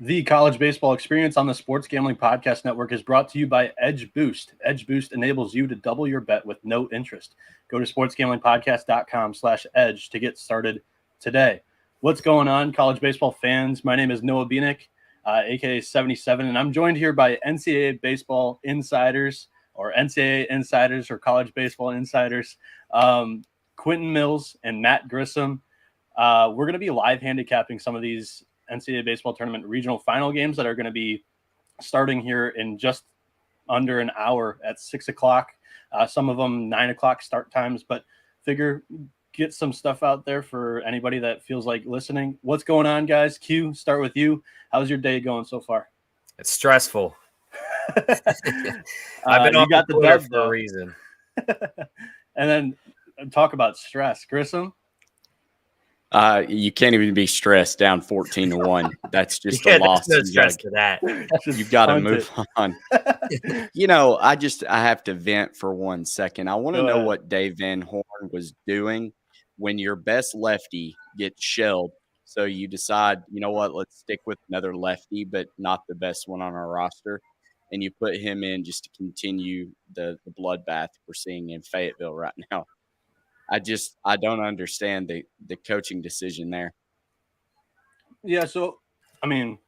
The college baseball experience on the Sports Gambling Podcast Network is brought to you by Edge Boost. Edge Boost enables you to double your bet with no interest. Go to sportsgamblingpodcast.com/edge to get started today. What's going on, college baseball fans? My name is Noah Bieniek, aka 77, and I'm joined here by NCAA baseball insiders or NCAA insiders or college baseball insiders, Quentin Mills and Matt Grissom. We're going to be live handicapping some of these NCAA baseball tournament regional final games that are going to be starting here in just under an hour at 6 o'clock. Some of them 9 o'clock start times, but figure get some stuff out there for anybody that feels like listening. What's going on, guys? Q, start with you. How's your day going so far? It's stressful. I've been on the Twitter for a reason. And then talk about stress. Grissom? You can't even be stressed down 14-1. That's just a loss. No stress to that. You've got to move on. I have to vent for 1 second. I want to know what Dave Van Horn was doing when your best lefty gets shelled. So you decide, you know what, let's stick with another lefty, but not the best one on our roster. And you put him in just to continue the bloodbath we're seeing in Fayetteville right now. I don't understand the coaching decision there. Yeah, so I mean,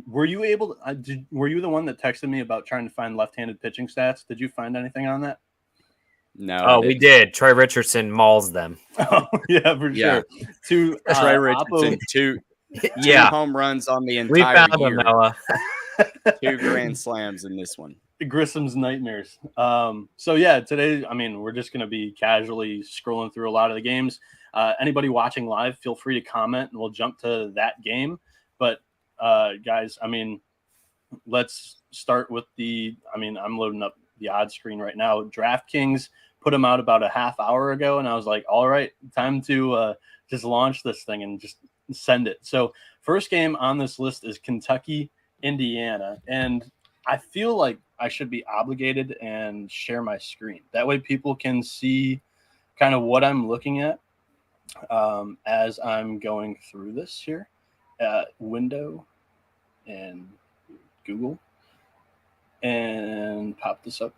were you the one that texted me about trying to find left-handed pitching stats? Did you find anything on that? No. Oh, we did. Troy Richardson mauls them. Oh, yeah, for sure. Troy Richardson, two home runs on the entire we found year. Him, Noah. 2 grand slams in this one. Grissom's nightmares. So yeah, today, I mean, we're just going to be casually scrolling through a lot of the games. Anybody watching live, feel free to comment and we'll jump to that game. But guys, I mean, let's start with I'm loading up the odds screen right now. DraftKings put them out about a half hour ago. And I was like, all right, time to just launch this thing and just send it. So first game on this list is Kentucky, Indiana. And I feel like I should be obligated and share my screen. That way people can see kind of what I'm looking at as I'm going through this here. Window and Google and pop this up.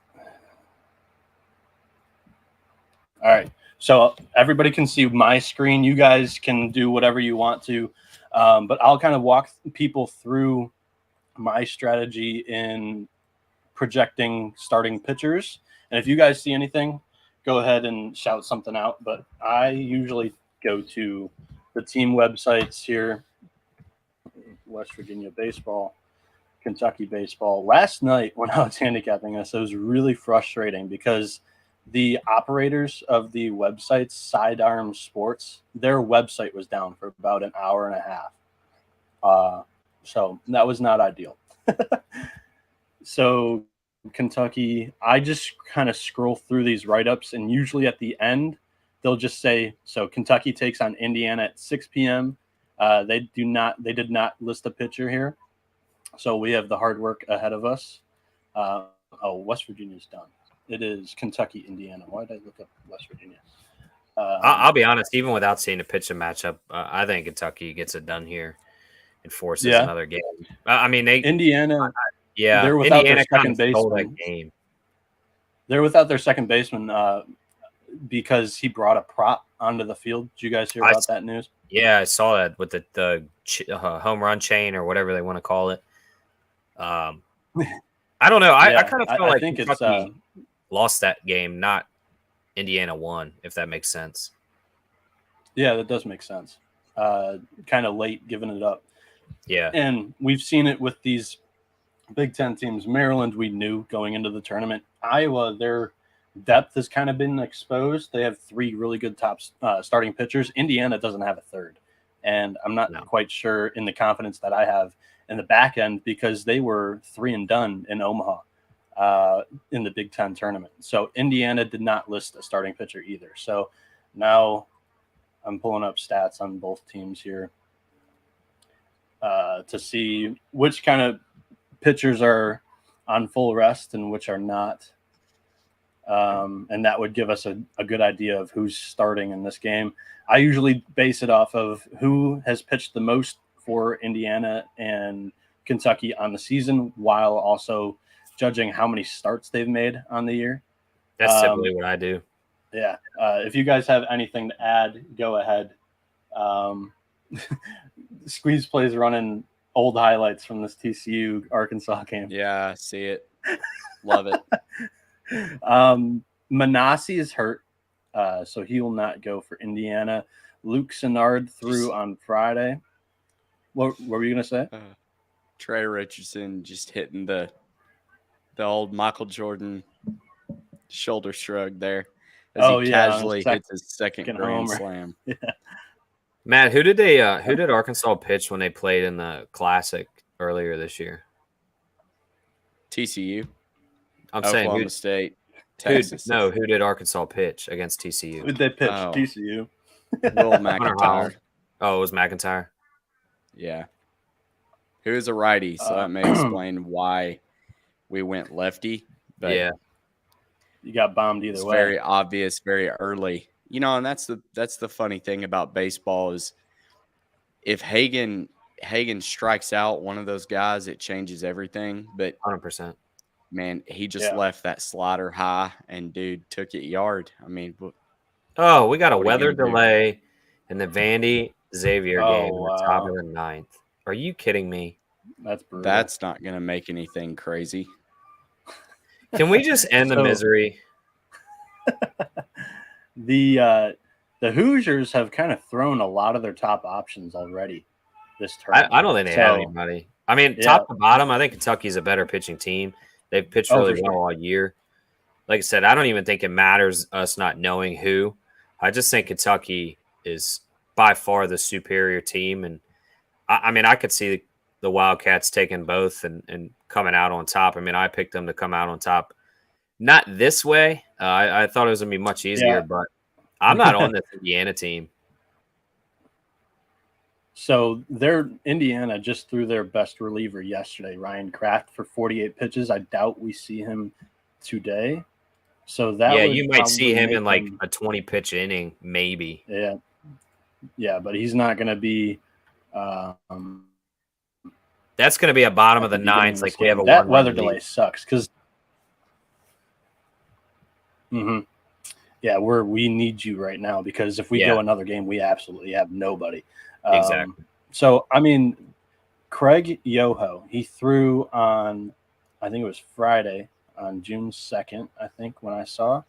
All right. So everybody can see my screen. You guys can do whatever you want to, but I'll kind of walk people through my strategy in projecting starting pitchers. And if you guys see anything, go ahead and shout something out. But I usually go to the team websites here. West Virginia baseball, Kentucky baseball. Last night when I was handicapping this, it was really frustrating because the operators of the websites, Sidearm Sports, their website was down for about an hour and a half. So that was not ideal. So Kentucky, I just kind of scroll through these write-ups, and usually at the end, they'll just say, so Kentucky takes on Indiana at 6 p.m. They did not list a pitcher here. So we have the hard work ahead of us. West Virginia's done. It is Kentucky, Indiana. Why did I look up West Virginia? I'll be honest, even without seeing a pitch and matchup, I think Kentucky gets it done here and forces another game. I mean, Indiana. They're without Indiana their second baseman. Game. They're without their second baseman because he brought a prop onto the field. Did you guys hear about that news? Yeah, I saw that with the home run chain or whatever they want to call it. I don't know. I kind of feel like Kentucky lost that game, not Indiana won, if that makes sense. Yeah, that does make sense. Kind of late giving it up. Yeah. And we've seen it with these Big Ten teams. Maryland, we knew going into the tournament. Iowa, their depth has kind of been exposed. They have 3 really good top starting pitchers. Indiana doesn't have a third. And I'm not quite sure in the confidence that I have in the back end because they were 3 and done in Omaha in the Big Ten tournament. So Indiana did not list a starting pitcher either. So now I'm pulling up stats on both teams here to see which kind of pitchers are on full rest and which are not. And that would give us a good idea of who's starting in this game. I usually base it off of who has pitched the most for Indiana and Kentucky on the season, while also judging how many starts they've made on the year. That's typically what I do. Yeah. If you guys have anything to add, go ahead. Squeeze plays running old highlights from this TCU Arkansas game. Yeah, I see it. Love it. Manassi is hurt, so he will not go for Indiana. Luke Sennard threw on Friday. What were you going to say? Trey Richardson just hitting the old Michael Jordan shoulder shrug there as he casually hits his second grand slam. Yeah. Matt, who did Arkansas pitch when they played in the Classic earlier this year? TCU. I'm saying Oklahoma State. Texas. Who did Arkansas pitch against TCU? Who did they pitch? TCU. Will McIntyre. Oh, it was McIntyre. Yeah. Who is a righty, so that may explain why we went lefty. But yeah. You got bombed either it's way. Very obvious, very early. You know, and that's the funny thing about baseball is if Hagen strikes out one of those guys, it changes everything. But 100%. Man, he just left that slider high and dude took it yard. I mean, we got a weather delay in the Vandy Xavier game in the top of the ninth. Are you kidding me? That's brutal. That's not going to make anything crazy. Can we just end the misery? The Hoosiers have kind of thrown a lot of their top options already this term. I don't think they have anybody. I mean, top to bottom, I think Kentucky's a better pitching team. They've pitched really well all year. Like I said, I don't even think it matters us not knowing who. I just think Kentucky is by far the superior team. And, I mean, I could see the Wildcats taking both and coming out on top. I mean, I picked them to come out on top. Not this way. I thought it was going to be much easier, but I'm not on this Indiana team. So Indiana just threw their best reliever yesterday, Ryan Kraft, for 48 pitches. I doubt we see him today. So that you might see him in like a 20-pitch inning, maybe. Yeah, but he's not going to be. That's going to be a bottom of the ninth. Like we have a that weather delay sucks because. Yeah, we need you right now because if we go another game, we absolutely have nobody. Exactly. So, I mean, Craig Yoho, he threw on, I think it was Friday on June 2nd, I think, when I saw.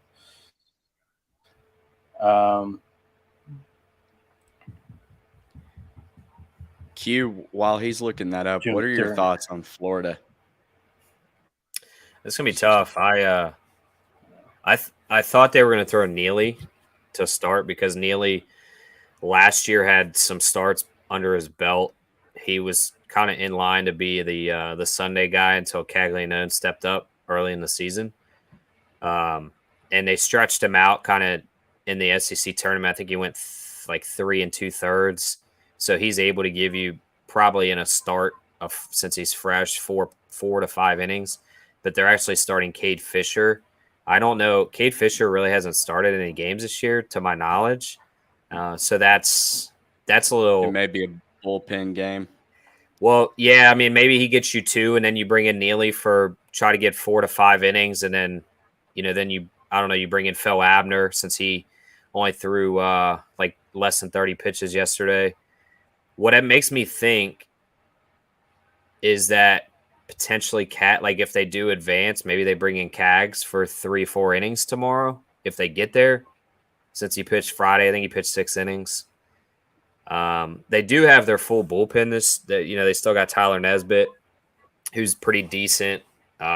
Q, while he's looking that up, what are your thoughts on Florida? It's going to be tough. I thought they were going to throw Neely to start because Neely last year had some starts under his belt. He was kind of in line to be the Sunday guy until Caglianone stepped up early in the season. And they stretched him out kind of in the SEC tournament. I think he went like 3 2/3. So he's able to give you probably in a start since he's fresh 4 to 5 innings. But they're actually starting Cade Fisher. I don't know. Cade Fisher really hasn't started any games this year, to my knowledge. So that's a little. It may be a bullpen game. Well, yeah. I mean, maybe he gets you 2, and then you bring in Neely try to get 4 to 5 innings, and then you bring in Phil Abner since he only threw like less than 30 pitches yesterday. What it makes me think is that potentially like if they do advance, maybe they bring in Cags for 3-4 innings tomorrow if they get there. Since he pitched Friday, I think he pitched 6 innings. They do have their full bullpen. They still got Tyler Nesbitt, who's pretty decent.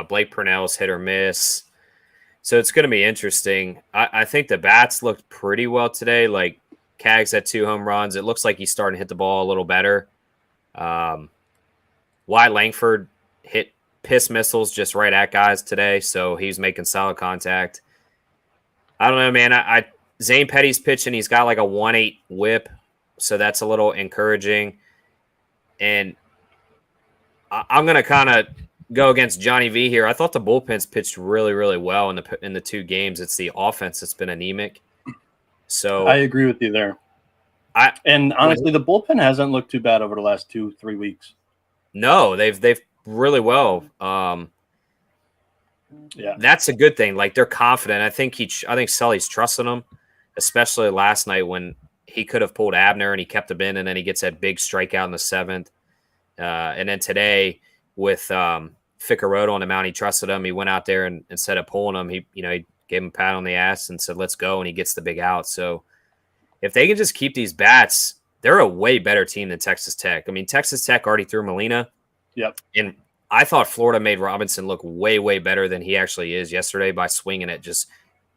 Blake Purnell's hit or miss. So it's going to be interesting. I think the bats looked pretty well today. Like Cags had 2 home runs. It looks like he's starting to hit the ball a little better. Wyatt Langford hit piss missiles just right at guys today, so he's making solid contact. I don't know, man. Zane Petty's pitching. He's got like a 1.8 whip, so that's a little encouraging. And I'm going to kind of go against Johnny V here. I thought the bullpen's pitched really, really well in the 2 games. It's the offense that's been anemic. So I agree with you there. And honestly, the bullpen hasn't looked too bad over the last 2-3 weeks. No, they've really well. Yeah, that's a good thing. Like, they're confident. I think Sully's trusting them, especially last night when he could have pulled Abner and he kept him in, and then he gets that big strikeout in the 7th. And then today with Figueroa on the mound, he trusted him. He went out there and instead of pulling him, he gave him a pat on the ass and said, "Let's go," and he gets the big out. So if they can just keep these bats, they're a way better team than Texas Tech. I mean, Texas Tech already threw Molina. Yep. And I thought Florida made Robinson look way, way better than he actually is yesterday by swinging at just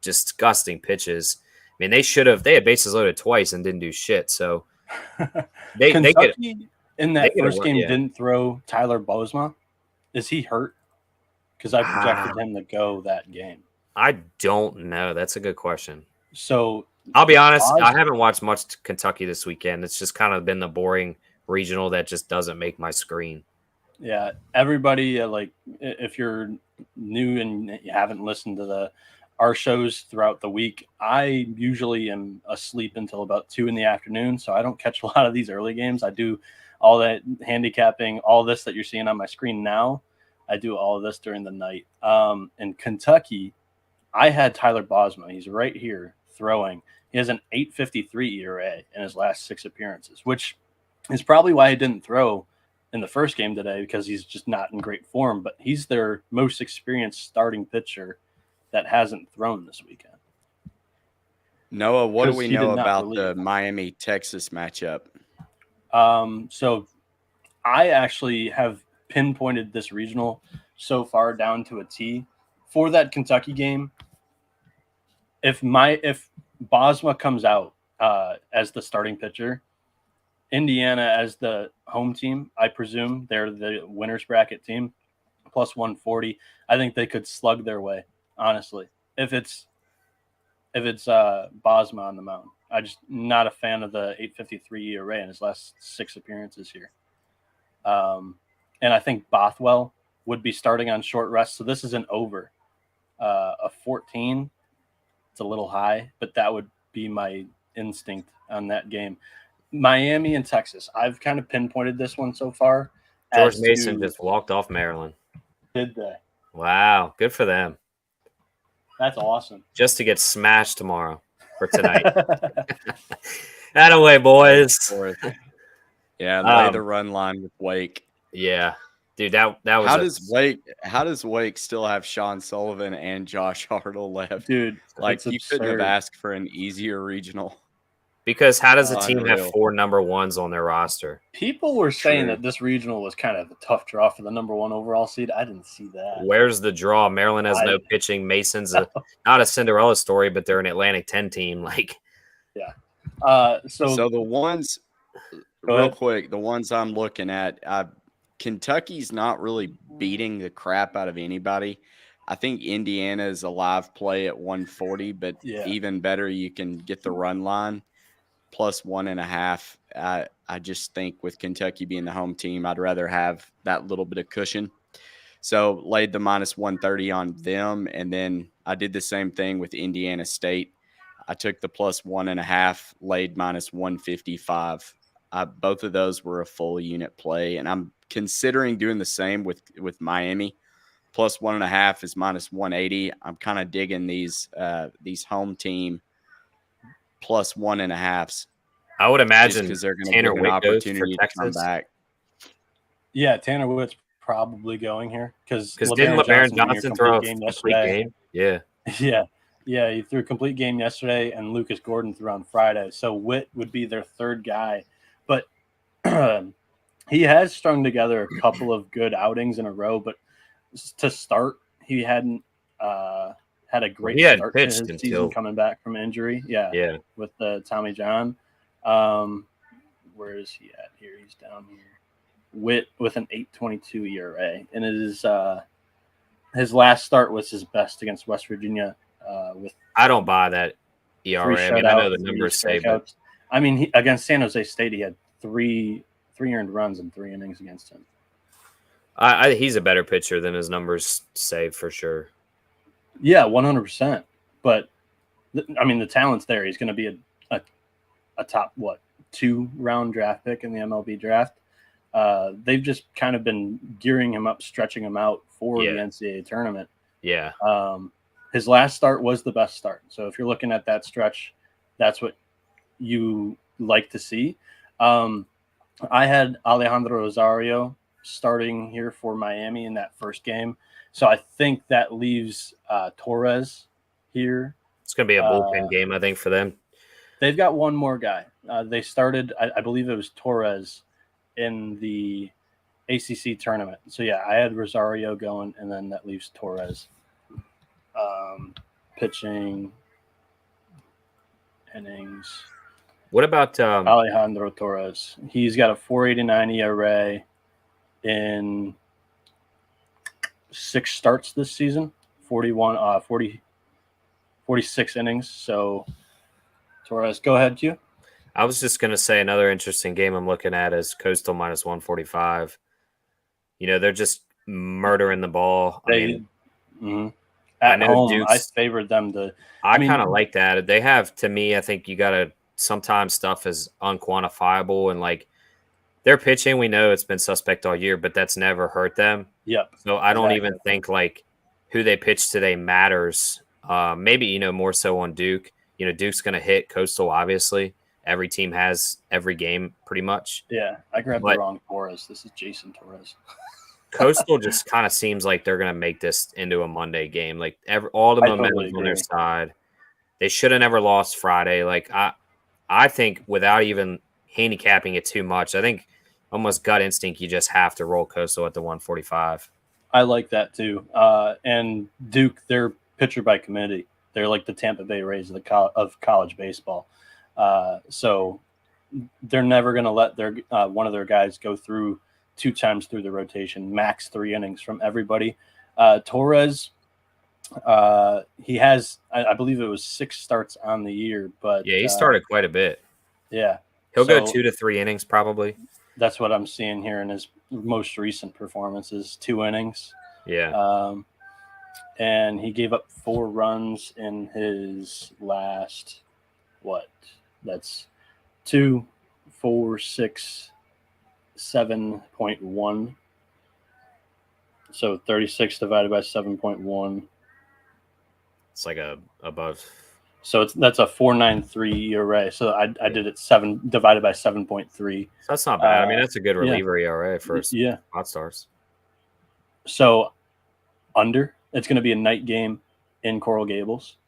disgusting pitches. I mean, they had bases loaded twice and didn't do shit. So Kentucky in that first game didn't throw Tyler Bozma. Is he hurt? Because I projected him to go that game. I don't know. That's a good question. So I'll be honest, I haven't watched much Kentucky this weekend. It's just kind of been the boring regional that just doesn't make my screen. Yeah, everybody, like, if you're new and you haven't listened to our shows throughout the week, I usually am asleep until about 2 in the afternoon, so I don't catch a lot of these early games. I do all that handicapping, all this that you're seeing on my screen now. I do all of this during the night. In Kentucky, I had Tyler Bozma. He's right here throwing. He has an 8.53 ERA in his last 6 appearances, which is probably why he didn't throw in the first game today, because he's just not in great form. But he's their most experienced starting pitcher that hasn't thrown this weekend. Noah, what do we know about the Miami-Texas matchup? So I actually have pinpointed this regional so far down to a T. For that Kentucky game, if Bozma comes out as the starting pitcher, Indiana as the home team, I presume they're the winner's bracket team, plus 140. I think they could slug their way, honestly. If it's Bozma on the mound. I'm just not a fan of the 8.53 ERA in his last 6 appearances here. And I think Bothwell would be starting on short rest, so this is an over. A 14, it's a little high, but that would be my instinct on that game. Miami and Texas, I've kind of pinpointed this one so far. George Mason just walked off Maryland. Did they? Wow, good for them. That's awesome. Just to get smashed tomorrow for tonight. Attaway, boys. Yeah, lay the run line with Wake. Yeah. Dude, that was how does Wake still have Sean Sullivan and Josh Hartle left? Dude, like, you couldn't have asked for an easier regional. Because how does a team have 4 number 1s on their roster? People were saying that this regional was kind of a tough draw for the number 1 overall seed. I didn't see that. Where's the draw? Maryland has no pitching. Mason's not a Cinderella story, but they're an Atlantic 10 team. Like, yeah. So the ones, real quick, the ones I'm looking at, Kentucky's not really beating the crap out of anybody. I think Indiana is a live play at 140, but even better, you can get the run line. Plus 1.5. I just think with Kentucky being the home team, I'd rather have that little bit of cushion. So laid the minus 130 on them, and then I did the same thing with Indiana State. I took the plus 1.5, laid minus 155. Both of those were a full unit play, and I'm considering doing the same with Miami. Plus 1.5 is minus 180. I'm kind of digging these home team plus 1.5s. I would imagine because they're going to Tanner give an opportunity to come back. Yeah, Tanner Witt's probably going here because didn't LeBaron Johnson throw a complete game? Yeah. He threw a complete game yesterday, and Lucas Gordon threw on Friday. So Witt would be their third guy, but he has strung together a couple of good outings in a row. But to start, he hadn't had a great start to his season coming back from injury. Yeah. With the Tommy John. Where is he at here? He's down here. Witt with an 8.22 ERA, and it is his last start was his best against West Virginia. I don't buy that ERA. I mean, I know the numbers say, but I mean, against San Jose State, he had three earned runs in 3 innings against him. He's a better pitcher than his numbers say for sure. Yeah, 100%. But I mean, the talent's there. He's going to be a top 2-round draft pick in the MLB draft. They've just kind of been gearing him up, stretching him out for the NCAA tournament. Yeah. His last start was the best start. So if you're looking at that stretch, that's what you like to see. I had Alejandro Rosario starting here for Miami in that first game. So I think that leaves Torres here. It's going to be a bullpen game, I think, for them. They've got one more guy. They started, I believe it was Torres in the ACC tournament. So, yeah, I had Rosario going, and then that leaves Torres. Pitching innings. What about Alejandro Torres? He's got a 4.89 ERA in 6 starts this season, 46 innings. So, Torres, go ahead, Q. I was just going to say another interesting game I'm looking at is Coastal minus 145. They're just murdering the ball. At home, Dukes, I favored them to. I kind of like that. They have, to me, I think you got to sometimes stuff is unquantifiable and like their pitching. We know it's been suspect all year, but that's never hurt them. Yep. So I don't even think like who they pitch today matters. Maybe, more so on Duke. Duke's going to hit Coastal, obviously. Every team has every game pretty much. Yeah, I grabbed the wrong Torres. This is Jason Torres. Coastal just kind of seems like they're going to make this into a Monday game. Like all the momentum on their side. They should have never lost Friday. Like I think without even handicapping it too much, I think almost gut instinct you just have to roll Coastal at the 145. I like that too. And Duke, they're pitcher by committee. They're like the Tampa Bay Rays of college baseball. So they're never going to let their one of their guys go through 2 times through the rotation, max 3 innings from everybody. Torres, he has, I believe it was 6 starts on the year, but yeah, he started quite a bit. Yeah, he'll go 2 to 3 innings probably. That's what I'm seeing here in his most recent performances, 2 innings. Yeah. And he gave up 4 runs in his last, that's 2, 4, 6, 7.1. So 36 divided by 7.1. It's like above. So that's a 4.93 ERA. So I did it 7 divided by 7.3. So that's not bad. That's a good reliever ERA for hot stars. So under. It's going to be a night game in Coral Gables.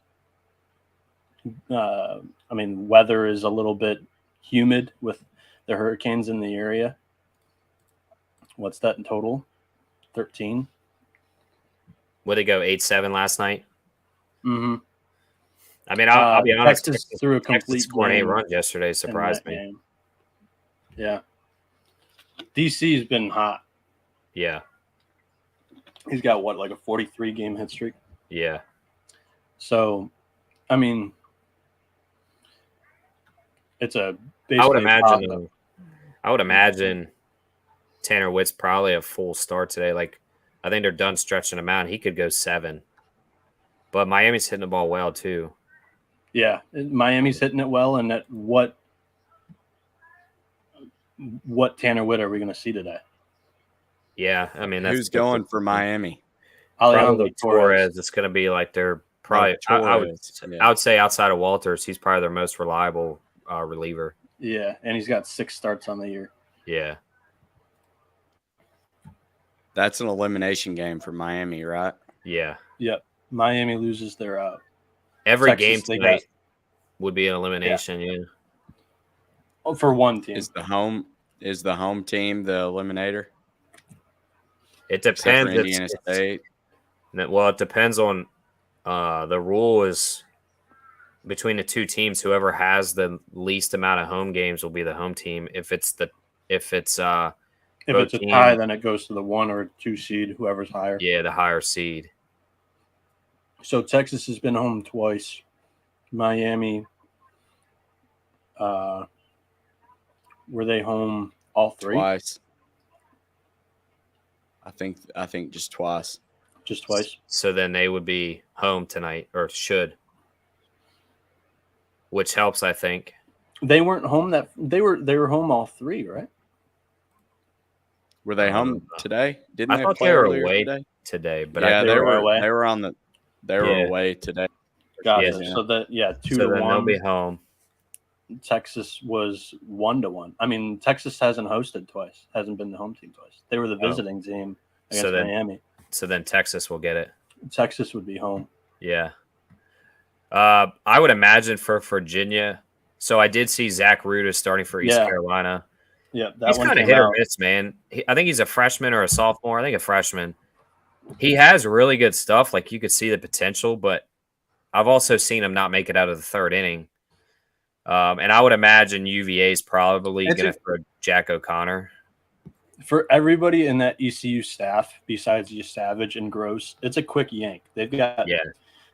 Weather is a little bit humid with the hurricanes in the area. What's that in total? 13. Would they go 8-7 last night? Mm-hmm. I'll be honest. Texas threw a complete scored 8 runs yesterday. Surprised me. Game. Yeah. DC's been hot. Yeah. He's got like a 43 game hit streak. Yeah. So, it's a. I would imagine Tanner Witt's probably a full start today. Like, I think they're done stretching him out. He could go 7. But Miami's hitting the ball well too. Yeah, Miami's hitting it well, and that what Tanner Witt are we going to see today? Yeah, that's who's going for Miami. Probably Torres. It's going to be like they're probably. I would say outside of Walters, he's probably their most reliable reliever. Yeah, and he's got 6 starts on the year. Yeah, that's an elimination game for Miami, right? Yeah. Yep. Miami loses their every Texas, game tonight would be an elimination. Yeah. Oh, for one team. Is the home team the eliminator? It depends. Indiana State. Well, it depends on the rule is between the 2 teams. Whoever has the least amount of home games will be the home team. If it's a tie, then it goes to the 1 or 2 seed, whoever's higher. Yeah, the higher seed. So Texas has been home twice. Miami, were they home all 3? Twice. I think just twice. Just twice. So then they would be home tonight, or should, which helps, I think. They weren't home they were home all 3, right? Were they home today? Didn't I thought play they were earlier away today? But yeah, they were away. They were away today. Gotcha. Yeah. So 2-1. So then they'll be home. Texas was 1-1. I mean, Texas hasn't hosted twice. Hasn't been the home team twice. They were the visiting team against Miami. So then Texas will get it. Texas would be home. Yeah. I would imagine for Virginia. So I did see Zach Root is starting for East Carolina. Yeah, he's kind of hit or miss, man. I think he's a freshman or a sophomore. I think a freshman. He has really good stuff. Like, you could see the potential, but I've also seen him not make it out of the third inning. And I would imagine UVA is probably going to throw Jack O'Connor. For everybody in that ECU staff, besides Savage and Gross, it's a quick yank. They've got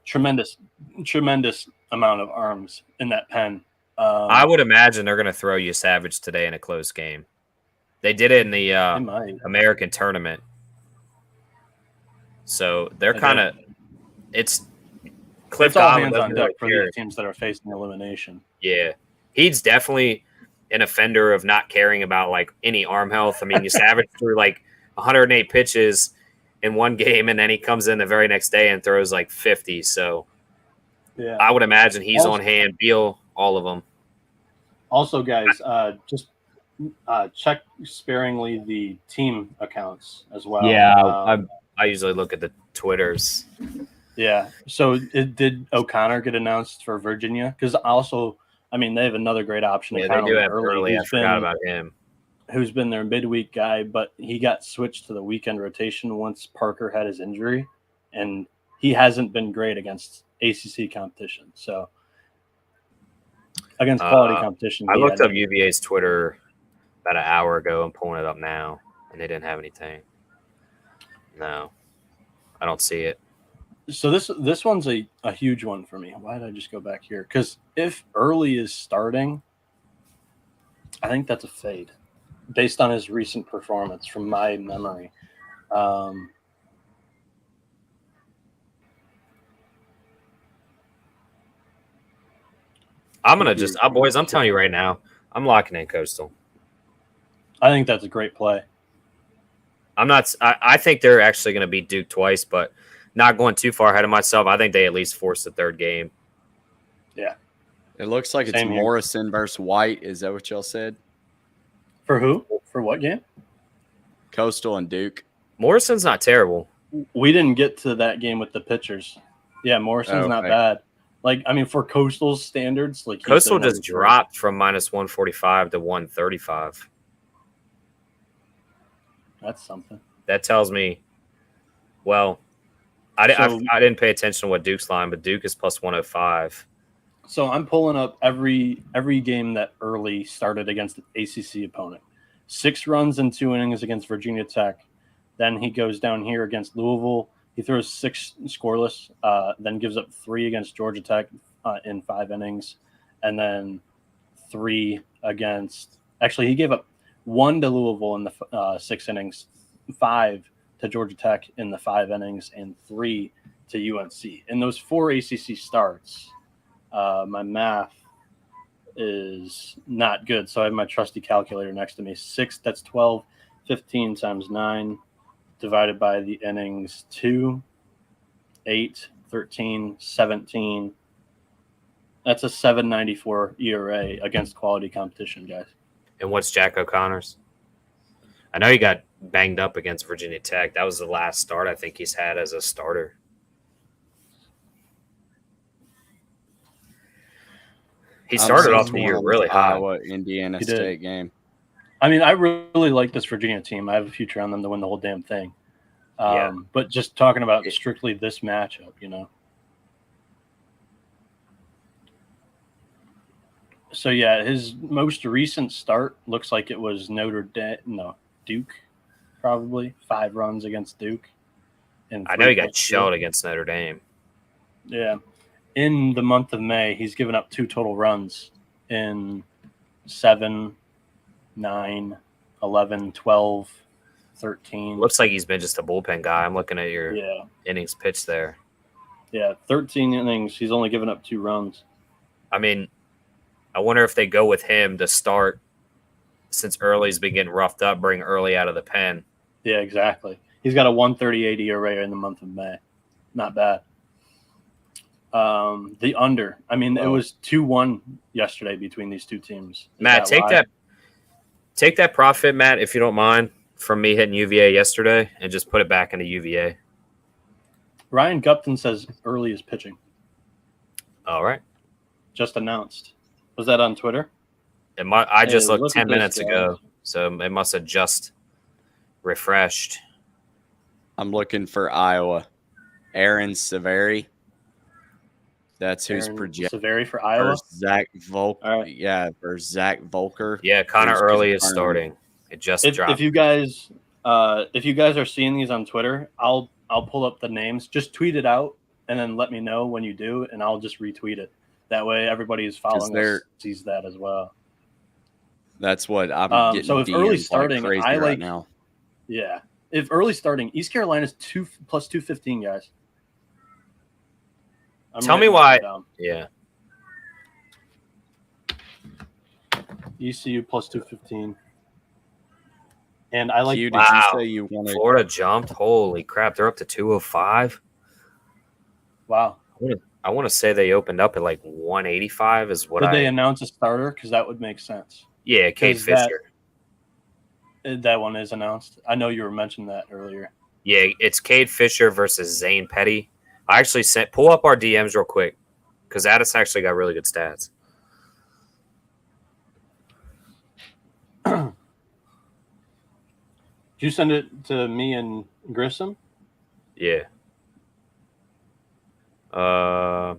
tremendous amount of arms in that pen. I would imagine they're going to throw you Savage today in a close game. They did it in the American tournament. So they're kind of – it's Cliff all hands on deck for the teams that are facing elimination. Yeah. He's definitely an offender of not caring about, like, any arm health. I mean, you Savage threw, like, 108 pitches in one game, and then he comes in the very next day and throws, like, 50. So I would imagine he's on hand. Beal, all of them. Also, guys, just check sparingly the team accounts as well. Yeah, I usually look at the Twitters. Yeah. So did O'Connor get announced for Virginia? Because also, I mean, they have another great option. Yeah, they do have early. I forgot about him. Who's been their midweek guy, but he got switched to the weekend rotation once Parker had his injury, and he hasn't been great against ACC competition. So against quality competition. I looked up UVA's Twitter about an hour ago. I'm pulling it up now, and they didn't have anything. No, I don't see it. So this one's a huge one for me. Why did I just go back here? Because if Early is starting, I think that's a fade based on his recent performance from my memory. I'm going to boys, I'm telling you right now, I'm locking in Coastal. I think that's a great play. I think they're actually going to beat Duke twice, but not going too far ahead of myself. I think they at least force the third game. Yeah. It looks like it's Morrison versus White. Is that what y'all said? For who? For what game? Coastal and Duke. Morrison's not terrible. We didn't get to that game with the pitchers. Yeah, Morrison's not bad. Like, I mean, for Coastal's standards, like Coastal just dropped from -145 to 135. That's something. That tells me, well, I didn't pay attention to what Duke's line, but Duke is plus 105. So I'm pulling up every game that Early started against an ACC opponent. 6 runs in 2 innings against Virginia Tech. Then he goes down here against Louisville. He throws 6 scoreless, then gives up 3 against Georgia Tech in 5 innings, and then 3 against – actually, he gave up 1 to Louisville in the 6 innings, 5 to Georgia Tech in the 5 innings, and 3 to UNC. In those 4 ACC starts, my math is not good, so I have my trusty calculator next to me. 6, that's 12. 15 times 9 divided by the innings, 2, 8, 13, 17. That's a 7.94 ERA against quality competition, guys. And what's Jack O'Connor's? I know he got banged up against Virginia Tech. That was the last start I think he's had as a starter. He started off the year really high. Indiana State game. I mean, I really like this Virginia team. I have a future on them to win the whole damn thing. But just talking about strictly this matchup, you know. So, yeah, his most recent start looks like it was Duke, probably. 5 runs against Duke. I know he got shelled against Notre Dame. Yeah. In the month of May, he's given up 2 total runs in 7, 9, 11, 12, 13. Looks like he's been just a bullpen guy. I'm looking at your innings pitched there. Yeah, 13 innings. He's only given up 2 runs. I mean, I wonder if they go with him to start since Early's been getting roughed up, bring Early out of the pen. Yeah, exactly. He's got a 138 ERA in the month of May. Not bad. The under. I mean, it was 2-1 yesterday between these two teams. Matt, take that profit, Matt, if you don't mind, from me hitting UVA yesterday and just put it back into UVA. Ryan Gupton says Early is pitching. All right. Just announced. Was that on Twitter? I just looked 10 minutes ago, so it must have just refreshed. I'm looking for Iowa. Aaron Severi. That's who's projected. Severi for Iowa. Zach Volker. Right. Yeah, for Zach Volker. Yeah, Connor Early is starting. It just dropped. If you guys are seeing these on Twitter, I'll pull up the names. Just tweet it out and then let me know when you do, and I'll just retweet it. That way, everybody who's following us sees that as well. That's what I'm getting. So if Early starting, like I like right now. Yeah, if Early starting, East Carolina's plus 215, guys. Tell me why. Yeah. ECU plus 215. And I like. Did you say you wanted Florida jumped? Holy crap! They're up to 205. Wow. I want to say they opened up at like 185. Is what? Did they announce a starter? Because that would make sense. Yeah, Cade Fisher. That one is announced. I know you were mentioning that earlier. Yeah, it's Cade Fisher versus Zane Petty. I actually pull up our DMs real quick because Addis actually got really good stats. Did you send it to me and Grissom? Yeah. No,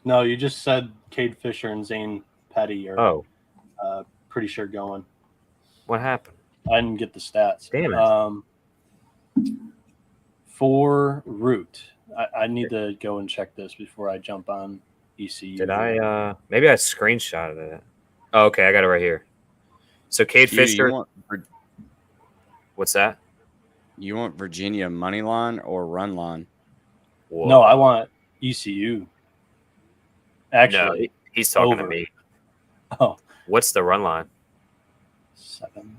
you just said Cade Fisher and Zane Petty are pretty sure going. What happened? I didn't get the stats. Damn it. For Root, I need to go and check this before I jump on ECU. Did I? Maybe I screenshotted it. Oh, okay, I got it right here. So Cade Fisher. What's that? You want Virginia money line or run line? Whoa. No, I want ECU. Actually, no, he's talking to me. Oh, what's the run line? 7.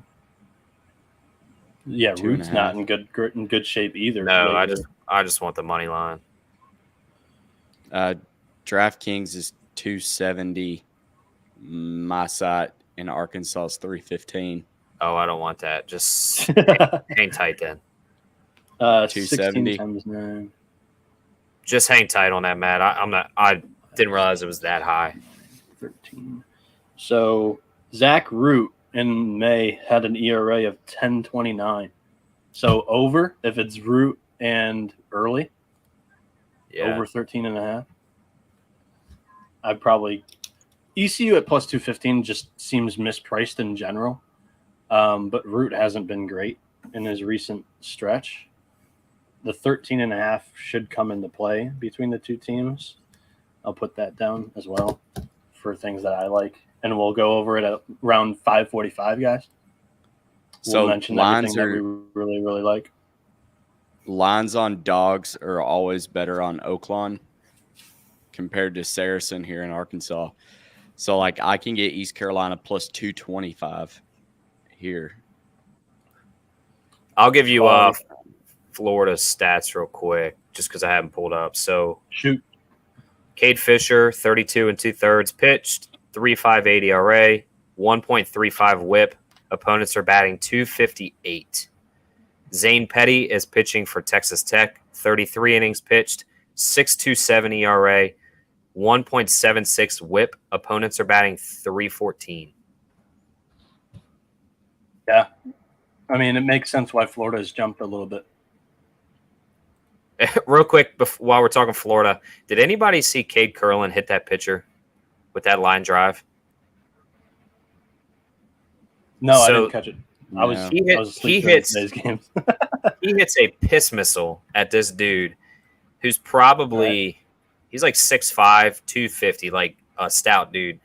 Yeah, Root's not in good shape either. No, I just want the money line. DraftKings is 270. My site in Arkansas is 315. Oh, I don't want that. Just hang tight then. 270 times 9. Just hang tight on that, Matt. I didn't realize it was that high. 13. So Zach Root in May had an ERA of 10.29. So over if it's Root and Early. Yeah. Over 13.5. I'd probably ECU at plus 215 just seems mispriced in general. But Root hasn't been great in his recent stretch. The 13.5 should come into play between the two teams. I'll put that down as well for things that I like. And we'll go over it at around 5:45, guys. We'll mention everything that we really, really like. Lines on dogs are always better on Oaklawn compared to Saracen here in Arkansas. So, like, I can get East Carolina plus 225 here. I'll give you Florida stats real quick just because I haven't pulled up. So, shoot. Cade Fisher, 32 2/3 pitched, 3.58 ERA, 1.35 WHIP. Opponents are batting .258. Zane Petty is pitching for Texas Tech, 33 innings pitched, 6.27 ERA, 1.76 WHIP. Opponents are batting .314. Yeah. I mean, it makes sense why Florida has jumped a little bit. Real quick, while we're talking Florida, did anybody see Cade Curlin hit that pitcher with that line drive? No, I didn't catch it. He hits a piss missile at this dude who's probably he's like 6'5", 250, like a stout dude.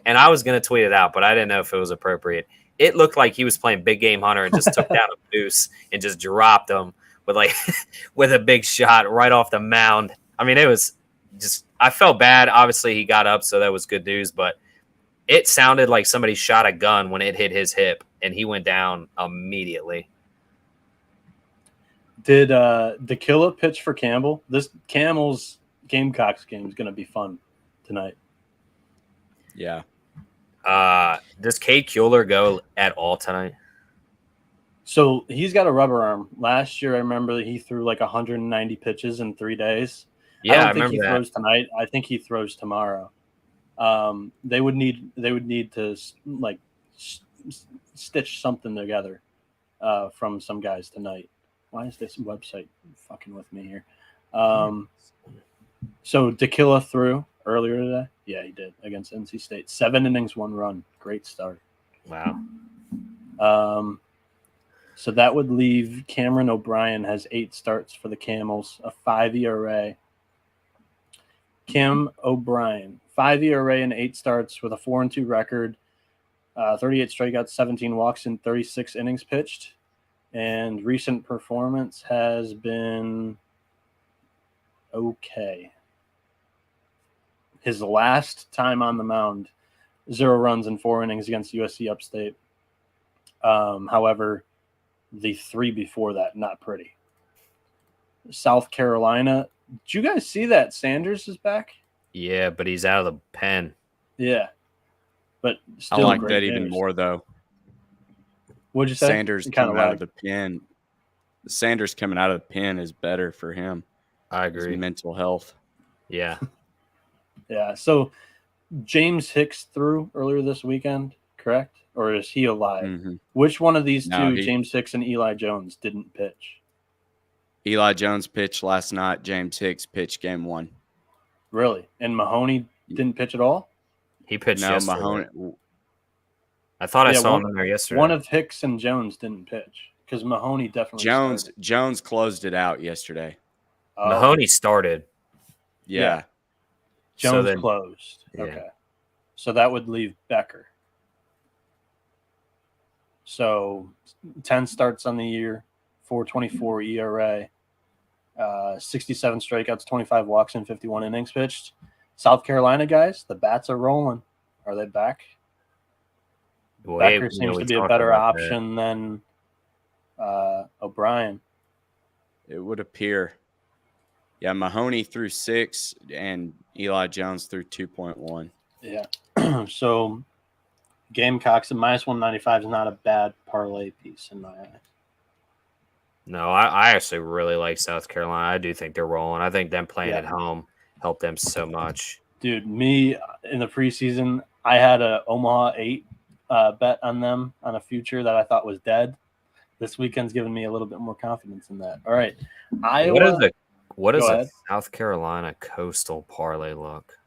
And I was gonna tweet it out, but I didn't know if it was appropriate. It looked like he was playing Big Game Hunter and just took down a moose and just dropped him with a big shot right off the mound. I mean, it was just I felt bad. Obviously, he got up, so that was good news. But it sounded like somebody shot a gun when it hit his hip, and he went down immediately. Did Dakilla pitch for Campbell? This Camels Gamecocks game is going to be fun tonight. Yeah. Does Cade Kuehler go at all tonight? So he's got a rubber arm. Last year, I remember he threw like 190 pitches in 3 days. Yeah, I don't think he throws tonight. I think he throws tomorrow. They would need to like stitch something together from some guys tonight. Why is this website fucking with me here? So Dakilla threw earlier today. Yeah, he did against NC State. 7 innings, 1 run. Great start. Wow. So that would leave Cameron O'Brien has 8 starts for the Camels, a 5 ERA. Cam O'Brien, 5 ERA and 8 starts with a 4-2 record, 38 strikeouts, 17 walks in 36 innings pitched. And recent performance has been okay. His last time on the mound, 0 runs in 4 innings against USC Upstate. However, the 3 before that, not pretty. South Carolina. Did you guys see that Sanders is back? Yeah, but he's out of the pen. Yeah. But still I like that even more, though. What'd you say? Sanders coming out of the pen. Sanders coming out of the pen is better for him. I agree. His mental health. Yeah. Yeah. So James Hicks threw earlier this weekend, correct? Or is he alive? Mm-hmm. Which one of these two, James Hicks and Eli Jones, didn't pitch? Eli Jones pitched last night. James Hicks pitched game 1. Really? And Mahoney didn't pitch at all? He pitched yesterday. Mahoney. I thought I saw him in there yesterday. One of Hicks and Jones didn't pitch because Mahoney definitely started. Jones closed it out yesterday. Mahoney started. Yeah. Jones closed. Yeah. Okay. So that would leave Becker. So 10 starts on the year, 4.24 ERA, 67 strikeouts, 25 walks, and 51 innings pitched. South Carolina guys, the bats are rolling. Are they back? Becker seems to be a better option than O'Brien. It would appear. Yeah, Mahoney threw 6 and Eli Jones threw 2.1. Yeah. So Gamecocks at -195 is not a bad parlay piece in my eyes. No, I actually really like South Carolina. I do think they're rolling. I think them playing at home helped them so much. Dude, me in the preseason, I had a Omaha 8 bet on them on a future that I thought was dead. This weekend's given me a little bit more confidence in that. All right. What is a South Carolina Coastal parlay look?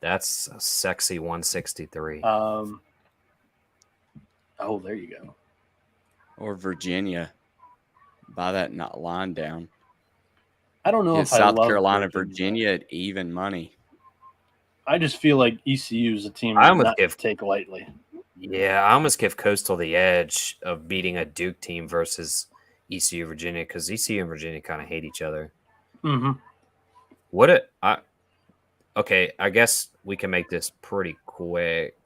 That's a sexy 163. Oh, there you go. Or Virginia. Buy that line down. I don't know if South I love Carolina, Virginia at even money. I just feel like ECU is a team not to take lightly. Yeah, I almost give Coastal the edge of beating a Duke team versus ECU Virginia because ECU and Virginia kind of hate each other. Mm-hmm. Okay, I guess we can make this pretty quick.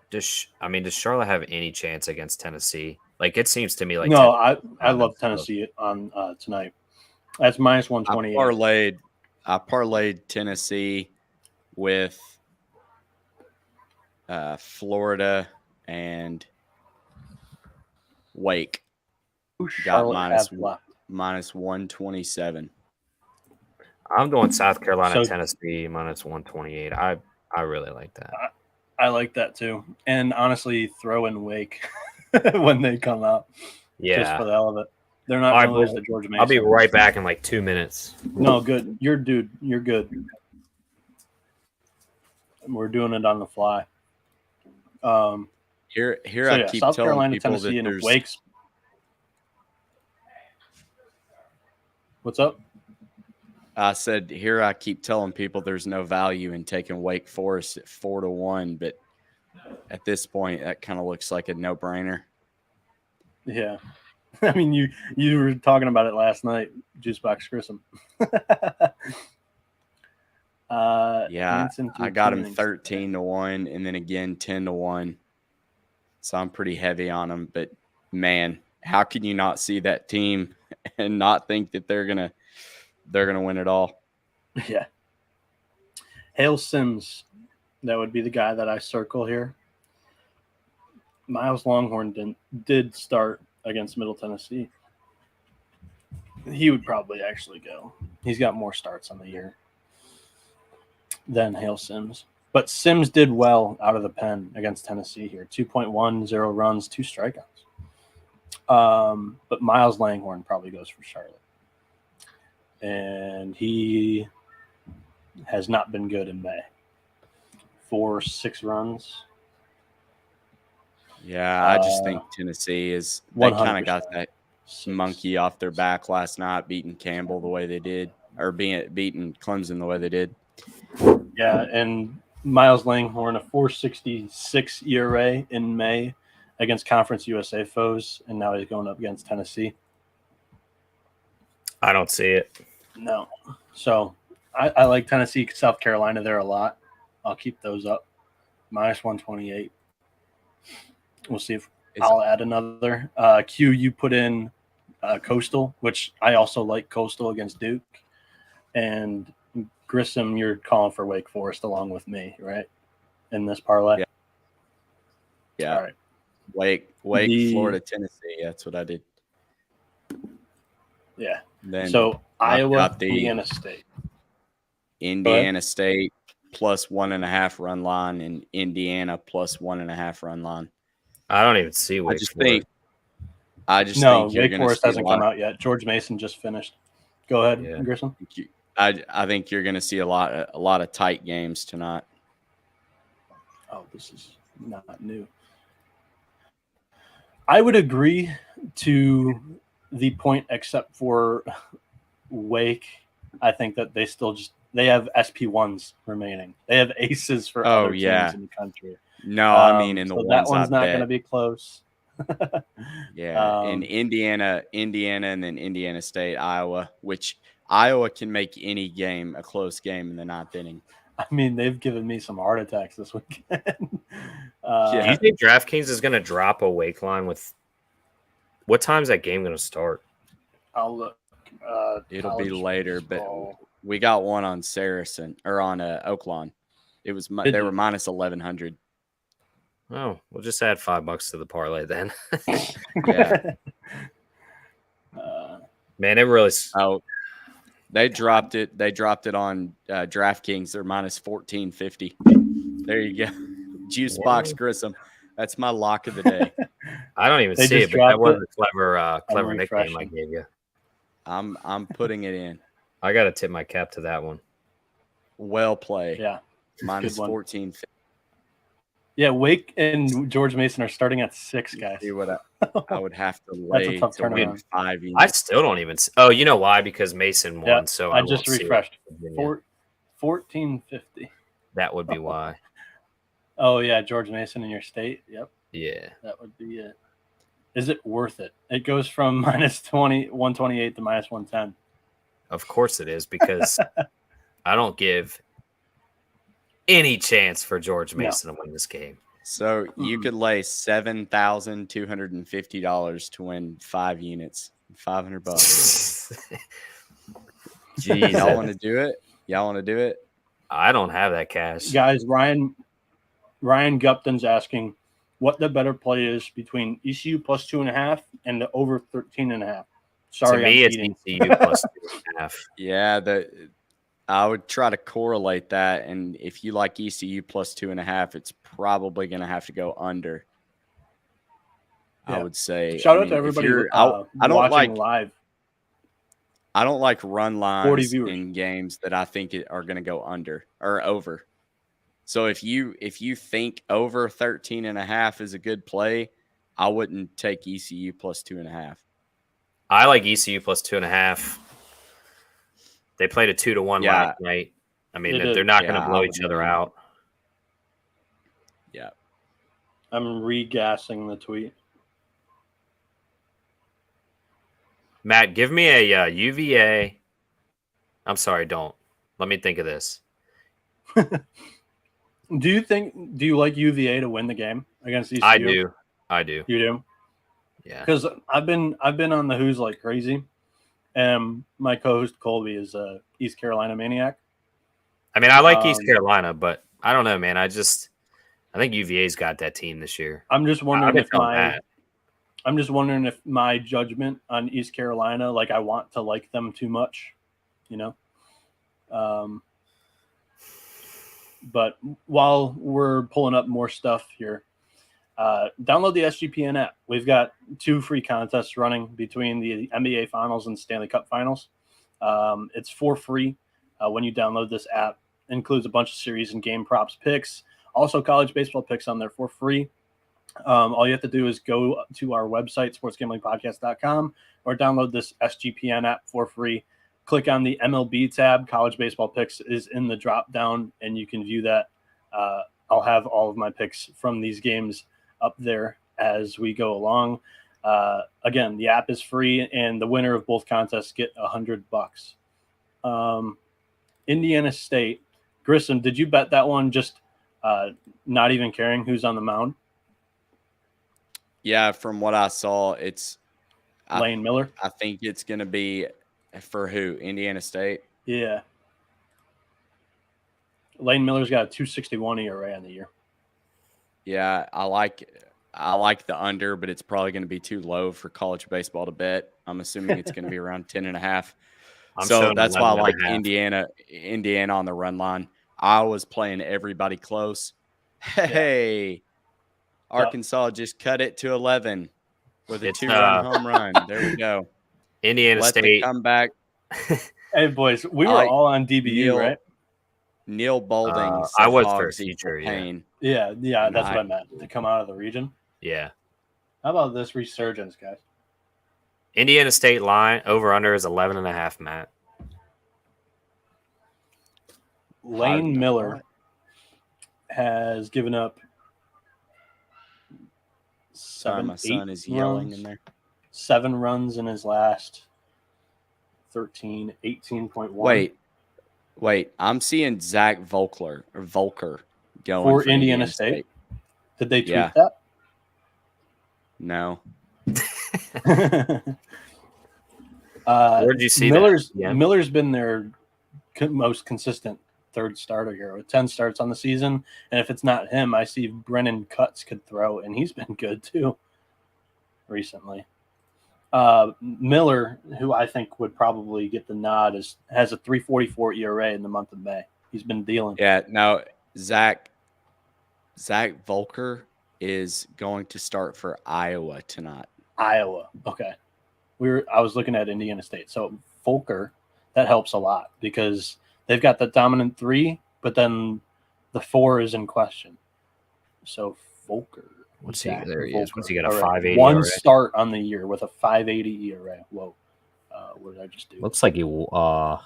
Does Charlotte have any chance against Tennessee? Like, it seems to me like no. I love Tennessee on tonight. That's -128. I parlayed Tennessee with Florida and Wake. Got -127. I'm going South Carolina, Tennessee -128. I really like that. I like that too. And honestly, throw in Wake when they come out. Yeah. Just for the hell of it. They're not going to lose to George Mason. I'll be right back in like 2 minutes. No, good. You're good. We're doing it on the fly. Here I keep South telling Carolina, people Tennessee, that and Wake's. What's up? I said here I keep telling people there's no value in taking Wake Forest at 4-1, but at this point that kind of looks like a no-brainer. Yeah. I mean, you were talking about it last night, Juicebox Grissom. Yeah, I got him 13-1, and then again 10-1. So I'm pretty heavy on them. But man, how can you not see that team and not think that they're gonna win it all? Yeah. Hale Sims, that would be the guy that I circle here. Miles Longhorn did start against Middle Tennessee. He would probably actually go. He's got more starts on the year than Hale Sims. But Sims did well out of the pen against Tennessee here. 2.1, 0 runs, 2 strikeouts. But Miles Langhorn probably goes for Charlotte. And he has not been good in May. 4, 6 runs. Yeah, I just think Tennessee is – they kind of got that monkey off their back last night, beating Campbell the way they did, or beating Clemson the way they did. Yeah, and Miles Langhorn, a 4.66 ERA in May against Conference USA foes, and now he's going up against Tennessee. I don't see it. No. So I like Tennessee, South Carolina there a lot. I'll keep those up. Minus 128. We'll see if I'll add another. Q, you put in Coastal, which I also like Coastal against Duke. And Grissom, you're calling for Wake Forest along with me, right? In this parlay? Yeah. All right. Wake, Florida, Tennessee. That's what I did. Yeah. Then so Iowa, Indiana State. Indiana State plus 1.5 run line, and Indiana plus 1.5 run line. I don't even see Wake Forest. I just think Wake Forest hasn't come out yet. George Mason just finished. Go ahead, Grissom. I think you're going to see a lot of tight games tonight. Oh, this is not new. I would agree to the point, except for Wake. I think that they have SP1s remaining. They have aces for other teams in the country. No, I mean in the ones that one's not going to be close. And Indiana, and then Indiana State, Iowa, which Iowa can make any game a close game in the 9th inning. I mean, they've given me some heart attacks this weekend. Do you think DraftKings is going to drop a Wake line with – what time is that game going to start? I'll look. It'll be later, but we got one on Saracen or on Oaklawn. It was they were minus 1,100. Oh, we'll just add $5 to the parlay then. Yeah. Man, it really. Oh, they dropped it. They dropped it on DraftKings. They're minus 1450. There you go. Juice box Grissom. That's my lock of the day. I don't even see it, but that was a clever nickname I gave you. I'm putting it in. I got to tip my cap to that one. Well played. Yeah. Minus 1450. Yeah, Wake and George Mason are starting at 6, guys. See what I would have to lay to win 5 units. I still don't even – oh, you know why? Because Mason won. Yeah, so I just refreshed. 1450. That would be why. Oh, yeah, George Mason in your state. Yep. Yeah. That would be it. Is it worth it? It goes from minus 128 to minus 110. Of course it is, because I don't give any chance for George Mason to win this game. So you could lay $7,250 to win 5 units, $500. Jeez, y'all want to do it? Y'all want to do it? I don't have that cash, guys. Ryan Gupton's asking what the better play is between ECU plus 2.5 and the over 13.5. Sorry, to me, it's ECU plus 2.5. Yeah, I would try to correlate that, and if you like ECU plus 2.5, it's probably going to have to go under. Yeah. I would say. Shout out to everybody. I don't like live. I don't like run lines in games that I think are going to go under or over. So if you think over 13.5 is a good play, I wouldn't take ECU plus 2.5. I like ECU plus 2.5. They played a 2-1 last night. I mean, they're not going to blow each other out. Yeah. I'm re-gassing the tweet. Matt, give me a UVA. I'm sorry, don't. Let me think of this. Do you like UVA to win the game against ECU? I do. You do? Yeah. Because I've been on the Who's like crazy, and my co-host Colby is a East Carolina maniac. I mean, I like East Carolina, but I don't know, man. I think UVA's got that team this year. I'm just wondering if my judgment on East Carolina, like I want to like them too much, you know. But while we're pulling up more stuff here, download the SGPN app. We've got 2 free contests running between the NBA Finals and Stanley Cup Finals. It's for free when you download this app. It includes a bunch of series and game props picks. Also, college baseball picks on there for free. All you have to do is go to our website, sportsgamblingpodcast.com, or download this SGPN app for free. Click on the MLB tab. College baseball picks is in the drop down, and you can view that. I'll have all of my picks from these games up there as we go along. Again, the app is free, and the winner of both contests get $100. Indiana State. Grissom, did you bet that one just not even caring who's on the mound? Yeah, from what I saw, it's Lane Miller. I think it's going to be for who? Indiana State? Yeah. Lane Miller's got a 2.61 ERA on the year. Yeah, I like the under, but it's probably going to be too low for college baseball to bet. I'm assuming it's going to be around 10.5. So that's why I like Indiana on the run line. Iowa's playing everybody close. Hey, Arkansas just cut it to 11 with a 2-run home run. There we go. Indiana State come back. Hey, boys, we were all on DBU, right? Neil Boulding. I was for a future, yeah, that's what I meant. To come out of the region. Yeah. How about this resurgence, guys? Indiana State line over under is 11.5, Matt. Lane Miller has given up 7 runs in his last 13, 18.1. Wait. I'm seeing Zach Volker going for Indiana State. Did they tweet that? No. Where'd you see that? Miller's been their most consistent third starter here with 10 starts on the season. And if it's not him, I see Brennan Cutts could throw, and he's been good too recently. Miller, who I think would probably get the nod, has a 3.44 ERA in the month of May. He's been dealing. Yeah, now Zach Volker is going to start for Iowa tonight. Iowa. Okay. I was looking at Indiana State. So Volker, that helps a lot because they've got the dominant 3, but then the 4 is in question. So Volker. There he is. What's he got? A 5.80 One ERA? Start on the year with a 5.80 ERA. Whoa. What did I just do? Looks like he So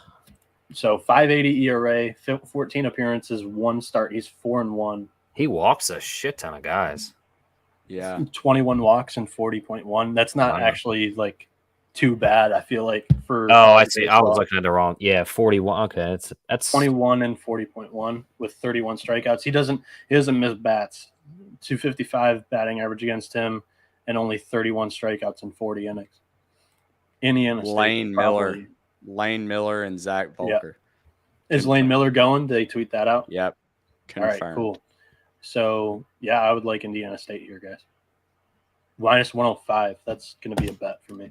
5.80 ERA, 14 appearances, 1 start. He's 4-1. He walks a shit ton of guys. Yeah. 21 walks and 40.1. That's not actually like too bad, I feel like, for I see. I was looking at the wrong. Yeah, 41. Okay, that's 21 and 40.1 with 31 strikeouts. He doesn't miss bats. 255 batting average against him and only 31 strikeouts in 40 innings. Indiana State. Lane Miller and Zach Volker. Yep. Is Lane Miller going? Did they tweet that out? Yep. Confirmed. All right, cool. So, yeah, I would like Indiana State here, guys. Minus 105. That's going to be a bet for me.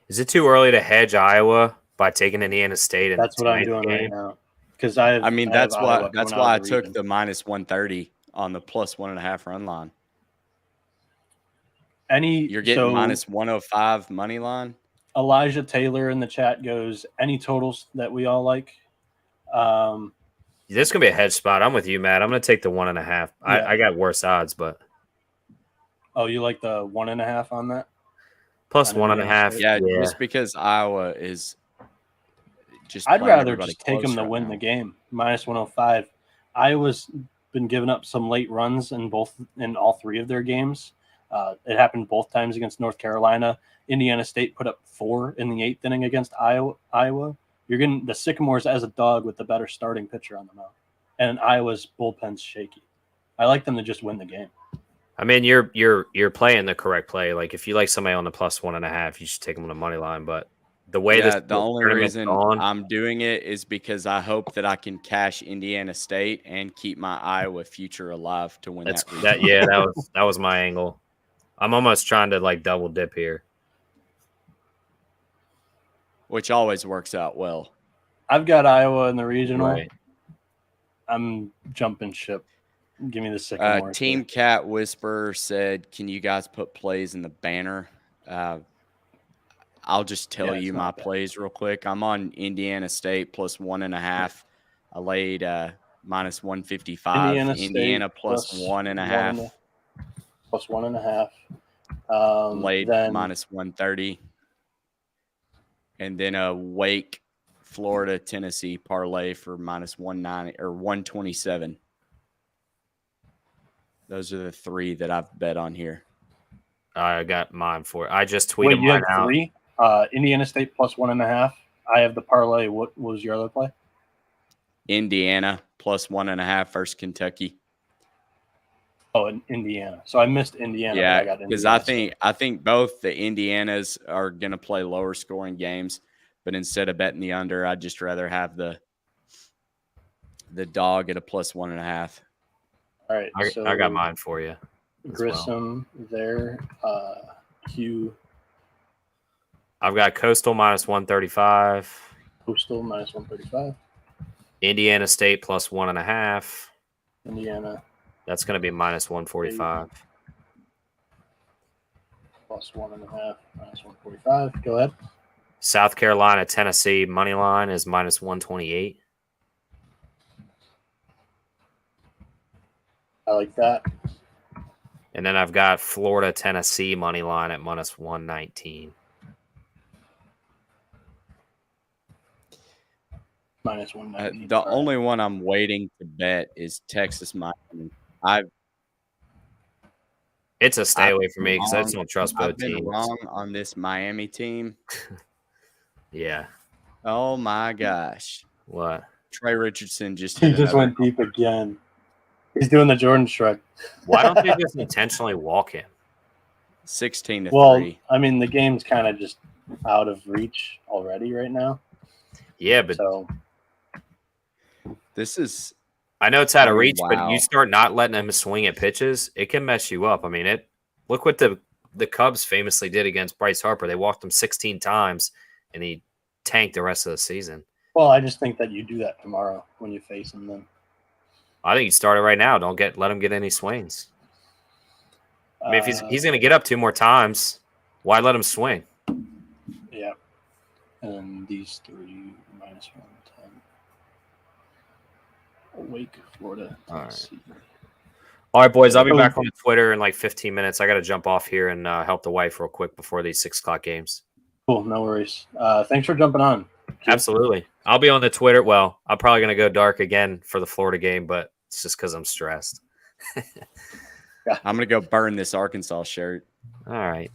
Is it too early to hedge Iowa by taking Indiana State? That's what I'm doing right now. Because that's why I took the minus 130 on the plus 1.5 run line. You're getting minus 105 money line. Elijah Taylor in the chat goes, any totals that we all like? This is gonna be a hedge spot. I'm with you, Matt. I'm gonna take the 1.5. Yeah. I got worse odds, but you like the 1.5 on that? Plus 1.5. Yeah, just because Iowa is. I'd rather just take them to win the game. Minus 105. Iowa's been giving up some late runs in all 3 of their games. It happened both times against North Carolina. Indiana State put up 4 in the 8th inning against Iowa You're getting the Sycamores as a dog with the better starting pitcher on the mound, and Iowa's bullpen's shaky. I like them to just win the game. I mean, you're playing the correct play. Like if you like somebody on the +1.5, you should take them on the money line. But the way the only reason I'm doing it is because I hope that I can cash Indiana State and keep my Iowa future alive to win that. Yeah, that was my angle. I'm almost trying to like double dip here, which always works out well. I've got Iowa in the regional. Right. I'm jumping ship. Give me the Sycamores. Team Cat Whisperer said, "Can you guys put plays in the banner?" I'll just tell you my plays real quick. I'm on Indiana State +1.5. I laid -155. Indiana +1.5. +1.5. Laid -130. And then a Wake, Florida, Tennessee parlay for -190 or 127. Those are the three that I've bet on here. I got mine for it. I just tweeted mine out. 3? Indiana State +1.5. I have the parlay. What was your other play? Indiana +1.5 versus Kentucky. Oh, in Indiana. So I missed Indiana. Yeah, because I think both the Indianas are going to play lower scoring games, but instead of betting the under, I'd just rather have the dog at a +1.5. All right, I got mine for you. Grissom there. Q. I've got Coastal -135. Coastal -135. Indiana State +1.5. Indiana. That's going to be -145. +1.5, -145. Go ahead. South Carolina, Tennessee money line is -128. I like that. And then I've got Florida, Tennessee money line at -119. -119. The only one I'm waiting to bet is Texas Miami. It's a stay away for me because I just don't trust both teams. I've been wrong on this Miami team. Yeah. Oh my gosh. What? Trey Richardson just went deep again. He's doing the Jordan shrug. Why don't they just intentionally walk him? 16-3. Well, I mean, the game's kind of just out of reach already right now. Yeah, but this is. I know it's out of reach, but you start not letting him swing at pitches, it can mess you up. I mean, look what the Cubs famously did against Bryce Harper. They walked him 16 times, and he tanked the rest of the season. Well, I just think that you do that tomorrow when you face him then. I think you start it right now. Don't let him get any swings. I mean, if he's going to get up 2 more times, why let him swing? Yeah. And these 3 -110. Wake, Florida. All right, boys. I'll be back on Twitter in like 15 minutes. I got to jump off here and help the wife real quick before these 6 o'clock games. Cool. No worries. Thanks for jumping on. Absolutely. I'll be on the Twitter. Well, I'm probably going to go dark again for the Florida game, but it's just because I'm stressed. I'm going to go burn this Arkansas shirt. All right.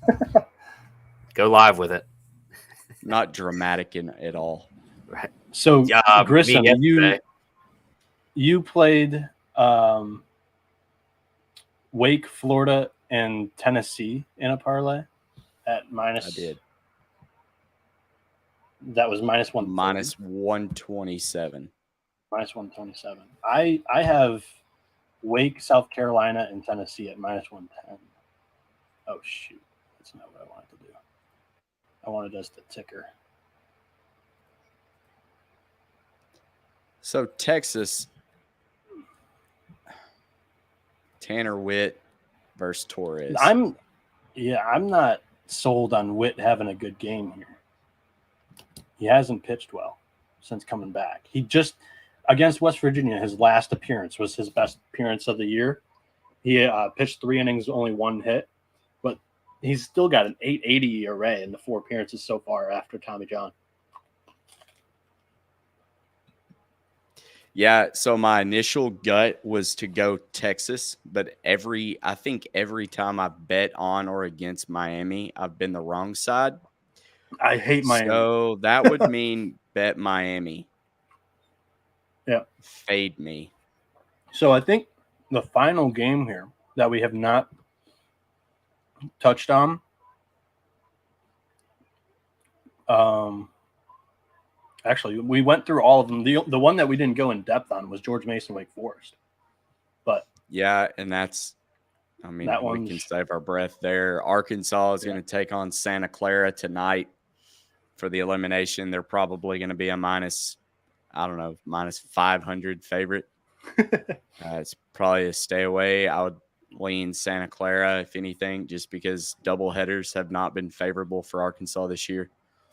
Go live with it. Not dramatic at all. Right. So, Grissom, you played Wake, Florida, and Tennessee in a parlay at minus. I did. That was -1. -127. -127. I have Wake, South Carolina, and Tennessee at -110. Oh shoot, that's not what I wanted to do. I wanted us to ticker. So Texas, Tanner Witt versus Torres. I'm not sold on Witt having a good game here. He hasn't pitched well since coming back. He just, against West Virginia, his last appearance was his best appearance of the year. He pitched 3 innings, only 1 hit, but he's still got an 880 ERA in the 4 appearances so far after Tommy John. Yeah, so my initial gut was to go Texas, but I think every time I bet on or against Miami, I've been the wrong side. I hate Miami. So that would mean bet Miami. Yeah. Fade me. So I think the final game here that we have not touched on, actually, we went through all of them. The one that we didn't go in depth on was George Mason Wake Forest. But yeah, and that's, I mean, we can save our breath there. Arkansas is going to take on Santa Clara tonight for the elimination. They're probably going to be a minus 500 favorite. It's probably a stay away. I would lean Santa Clara, if anything, just because doubleheaders have not been favorable for Arkansas this year.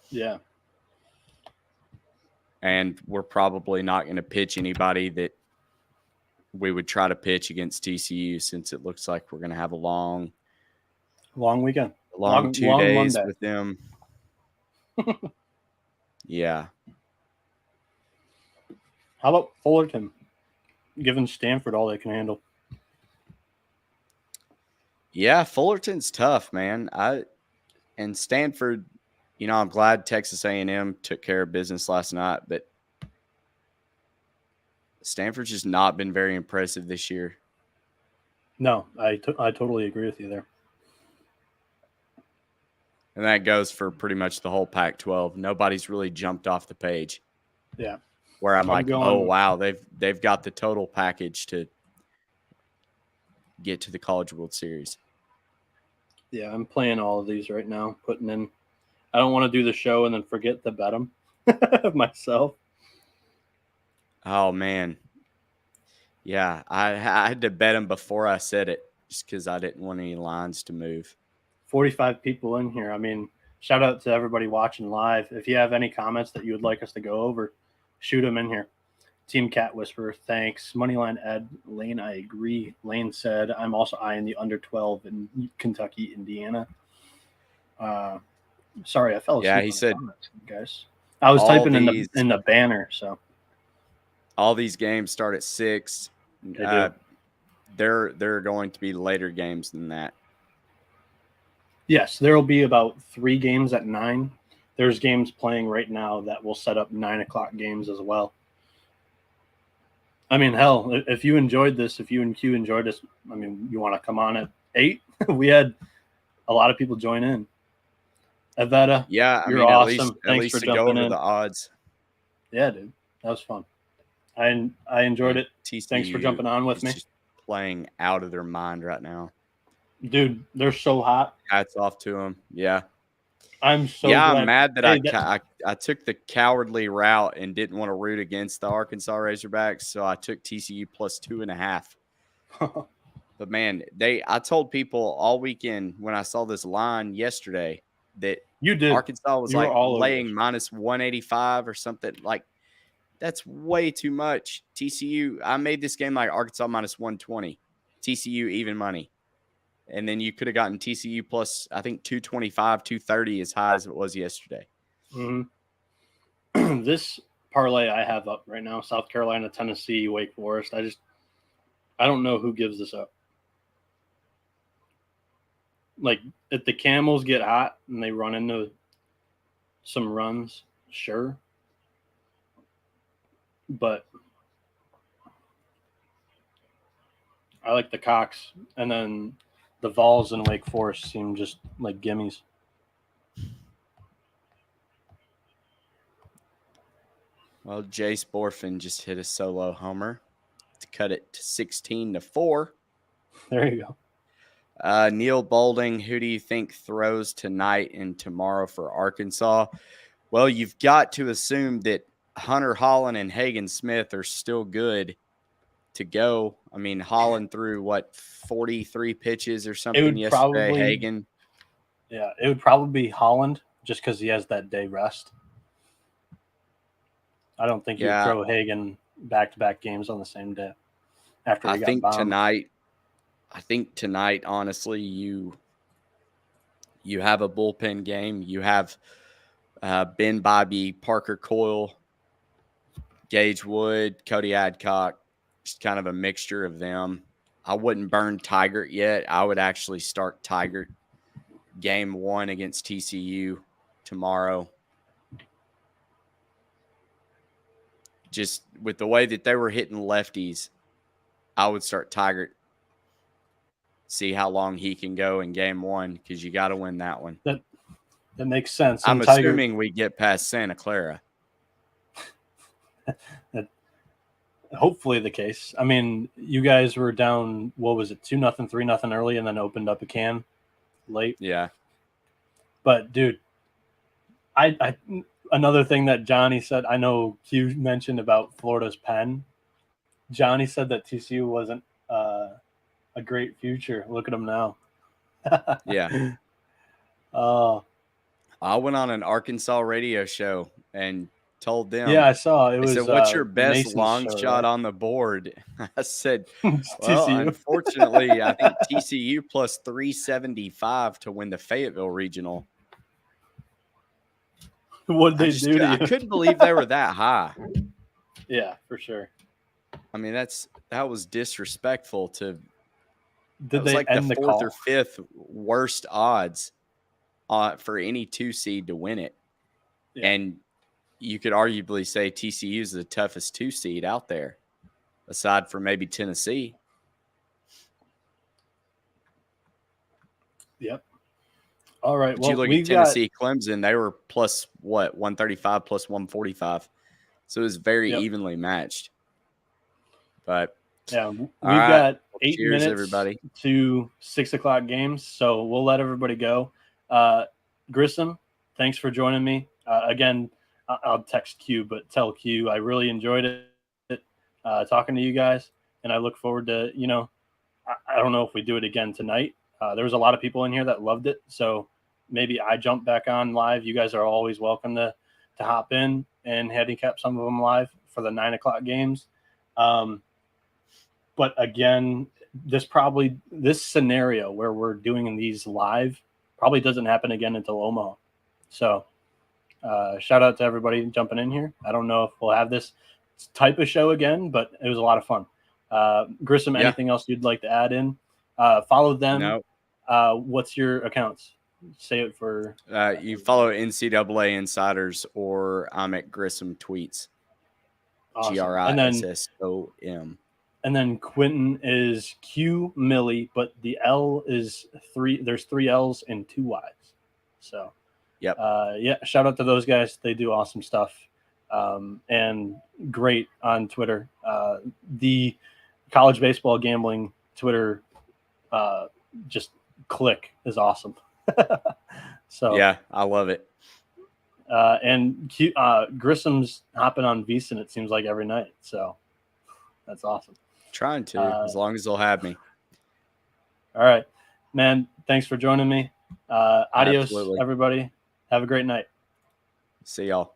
Yeah. And we're probably not going to pitch anybody that we would try to pitch against TCU, since it looks like we're going to have a long weekend. Long 2 days Monday with them. Yeah. How about Fullerton? Giving Stanford all they can handle. Yeah, Fullerton's tough, man. And Stanford, I'm glad Texas A&M took care of business last night, but Stanford's just not been very impressive this year. No, I totally agree with you there. And that goes for pretty much the whole Pac-12. Nobody's really jumped off the page. Yeah. Where I'm like, oh, wow, they've got the total package to get to the College World Series. Yeah, I'm playing all of these right now, putting in. I don't want to do the show and then forget to bet them myself. Oh, man. Yeah, I had to bet them before I said it just because I didn't want any lines to move. 45 people in here. I mean, shout out to everybody watching live. If you have any comments that you would like us to go over, shoot them in here. Team Cat Whisperer, thanks. Moneyline Ed, Lane, I agree. Lane said, I'm also eyeing the under 12 in Kentucky, Indiana. Sorry, I fell asleep. Yeah, he said, comments, guys. I was typing in the banner, so. All these games start at 6. They're going to be later games than that. Yes, there will be about 3 games at 9. There's games playing right now that will set up 9 o'clock games as well. I mean, hell, if you enjoyed this, if you and Q enjoyed this, I mean, you want to come on at 8? We had a lot of people join in. Evetta, yeah, you're awesome. Thanks for jumping go over in. The odds. Yeah, dude, that was fun. I enjoyed it. TCU Thanks for jumping on with me. Just playing out of their mind right now. Dude, they're so hot. Hats off to them. Yeah. I'm so glad. I'm mad that I took the cowardly route and didn't want to root against the Arkansas Razorbacks, so I took TCU plus 2.5. But man, I told people all weekend when I saw this line yesterday that you did. Arkansas was like laying minus 185 or something. Like, that's way too much. TCU, I made this game like Arkansas minus 120, TCU even money. And then you could have gotten TCU plus, I think, 225, 230 as high as it was yesterday. Mm-hmm. This parlay I have up right now, South Carolina, Tennessee, Wake Forest. I don't know who gives this up. Like, if the Camels get hot and they run into some runs, sure. But I like the Cox. And then the Vols and Wake Forest seem just like gimmies. Well, Jace Borfin just hit a solo homer to cut it to 16-4. There you go. Neil Bolding, who do you think throws tonight and tomorrow for Arkansas? Well, you've got to assume that Hunter Holland and Hagen Smith are still good to go. I mean, Holland threw 43 pitches or something yesterday. Hagen. Yeah, it would probably be Holland just because he has that day rest. I don't think you'd throw Hagen back-to-back games on the same day after he got bombed. I think tonight, honestly, you have a bullpen game. You have Ben Bobby, Parker Coyle, Gage Wood, Cody Adcock, just kind of a mixture of them. I wouldn't burn Tigert yet. I would actually start Tigert game 1 against TCU tomorrow. just with the way that they were hitting lefties, I would start Tiger. See how long he can go in game one, because you got to win that one. That makes sense. I'm assuming we get past Santa Clara. Hopefully the case. I mean, you guys were down, what was it, 2-0, 3-0 early, and then opened up a can late. Yeah. But dude, I another thing that Johnny said, I know Q mentioned about Florida's pen. Johnny said that TCU wasn't a great future. Look at him now. Yeah. I went on an Arkansas radio show and told them. Yeah, I saw. It was. I said, "What's your best Mason's long show, shot right? on the board?" I said, "Well, TCU. unfortunately, I think TCU plus 375 to win the Fayetteville Regional." What did they do to you? I couldn't believe they were that high. Yeah, for sure. I mean, that was disrespectful to. Did they like end the the fourth call? or fifth worst odds for any 2 seed to win it. Yeah. And you could arguably say TCU is the toughest 2 seed out there, aside from maybe Tennessee. Yep. All right. But you look at Tennessee, Clemson, they were plus what, 135 plus 145. So it was very evenly matched. But yeah, we've got 8 minutes everybody. to 6 o'clock games, so we'll let everybody go. Grissom, thanks for joining me. Again, I'll text Q, but tell Q I really enjoyed it talking to you guys, and I look forward to, I don't know if we do it again tonight. There was a lot of people in here that loved it, so maybe I jump back on live. You guys are always welcome to hop in and handicap some of them live for the 9 o'clock games. But again, this scenario where we're doing these live probably doesn't happen again until Omaha. So shout out to everybody jumping in here. I don't know if we'll have this type of show again, but it was a lot of fun. Grissom, anything else you'd like to add in? Follow them. No. What's your accounts? Say it for. You follow NCAA Insiders, or I'm at Grissom Tweets. Awesome. Grissom. And then Quentin is Q Millie, but the L is 3. There's 3 L's and 2 Y's. So, shout out to those guys. They do awesome stuff, and great on Twitter. The college baseball gambling Twitter, just click is awesome. So yeah, I love it. And Grissom's hopping on VSiN, it seems like, every night. So that's awesome. Trying to, as long as they'll have me. All right, man. Thanks for joining me. Adios, Absolutely. everybody. Have a great night. See y'all.